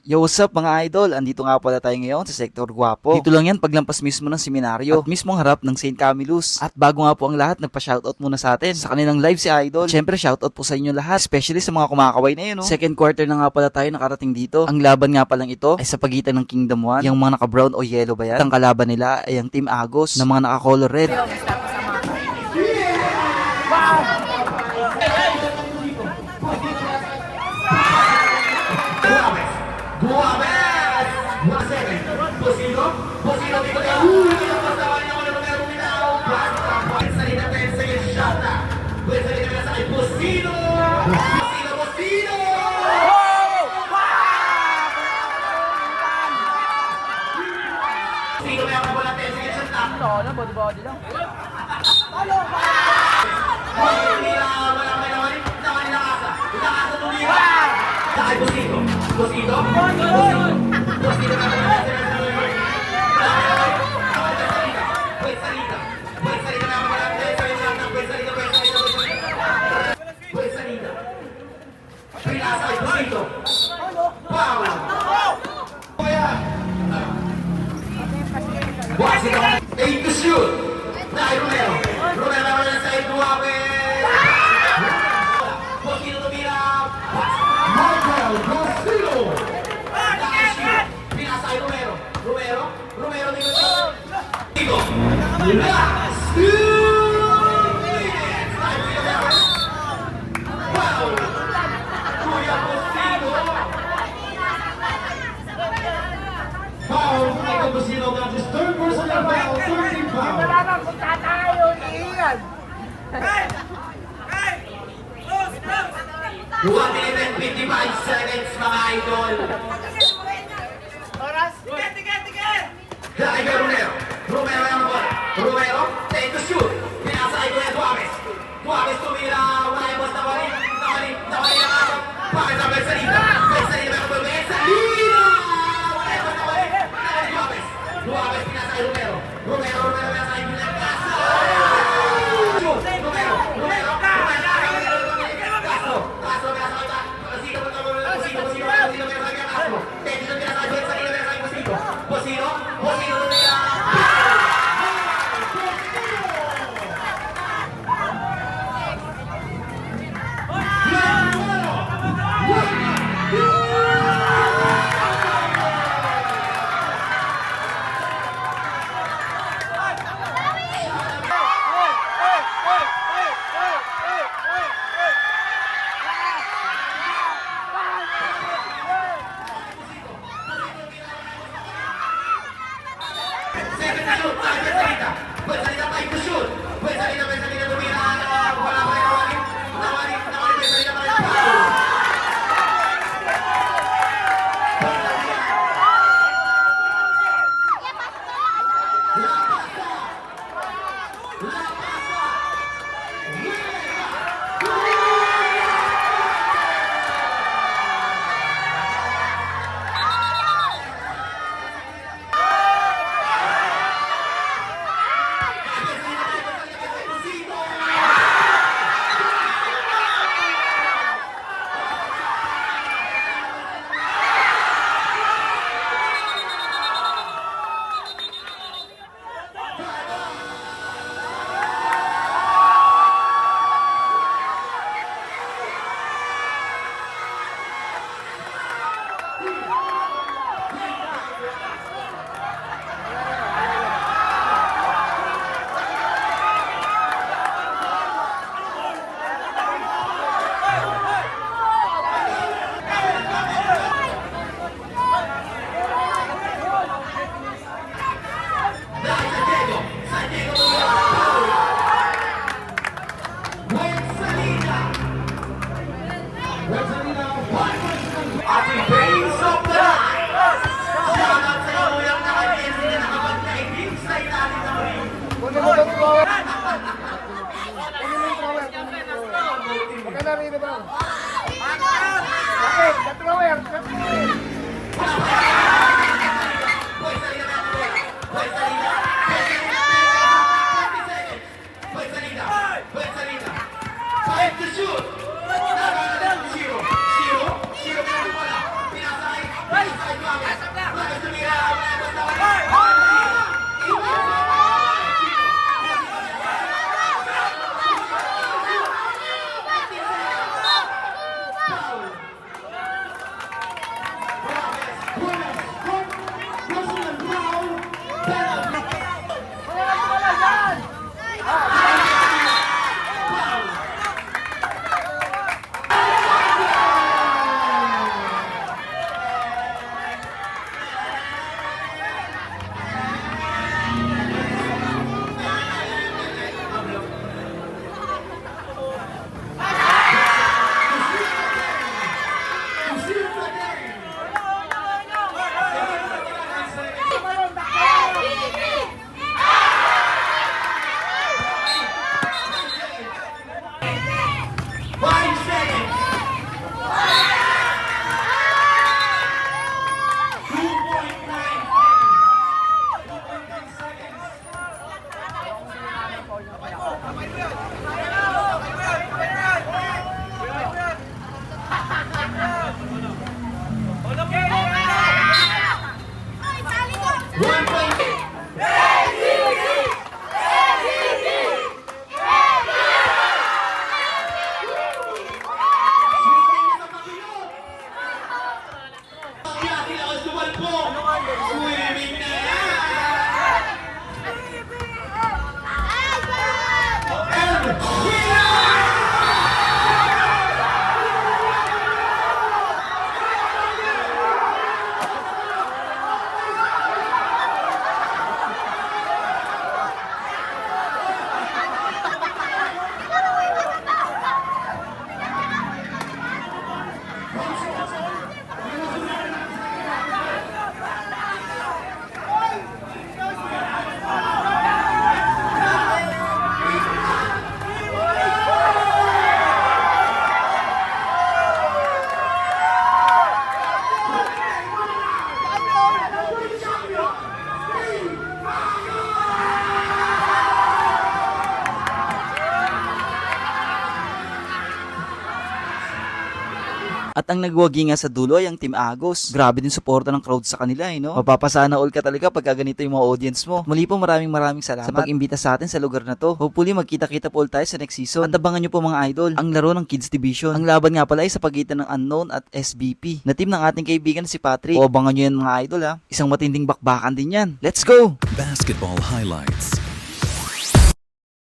Yo, what's up mga idol? Andito nga pala tayo ngayon sa Sector Guapo. Dito lang yan paglampas mismo ng seminaryo at mismong harap ng St. Camillus. At bago nga po ang lahat, nagpa-shoutout muna sa atin sa kanilang live si Idol. Siyempre, shoutout po sa inyo lahat, especially sa mga kumakaway na yun. No? Second quarter na nga pala tayo nakarating dito. Ang laban nga palang ito ay sa pagitan ng Kingdom 1, yung mga naka-brown o yellow ba yan? At ang kalaban nila ay ang Team Agos na mga naka-color red. Body lang. Eight to shoot. Dahil Romero naman sa side Duape. Bosino tumira. Michael Bosino. Pinasa ay Romero dito. Dito. Last 2 minutes. Wow. Kuya Bosino. Foul. Michael Bosino got his third personal foul. 13 foul. One minute and 55 seconds mga idol. Dahil Romero ang bola. Romero, take the shoot. Pinasa ay Duames tumira. Wala yung boss na bali. Nawali ang asap. Bakit sa Bensalida? Bensalida meron po. Bensalida! Wala yung boss na bali. Nawali Duames pinasa ay Romero pinasa ay Castro. At ang nagwagi nga sa dulo ay ang Team Agos. Grabe din suporta ng crowd sa kanila no? Mapapasana all ka talaga pag ganito yung mga audience mo. Muli po maraming salamat sa pag-imbita sa atin sa lugar na to. Hopefully magkita-kita po tayo sa next season. At abangan nyo po mga idol, ang laro ng Kids Division. Ang laban nga pala ay sa pagitan ng Unknown at SBP na team ng ating kaibigan si Patrick. O abangan nyo yan mga idol Isang matinding bakbakan din yan. Let's go! Basketball highlights.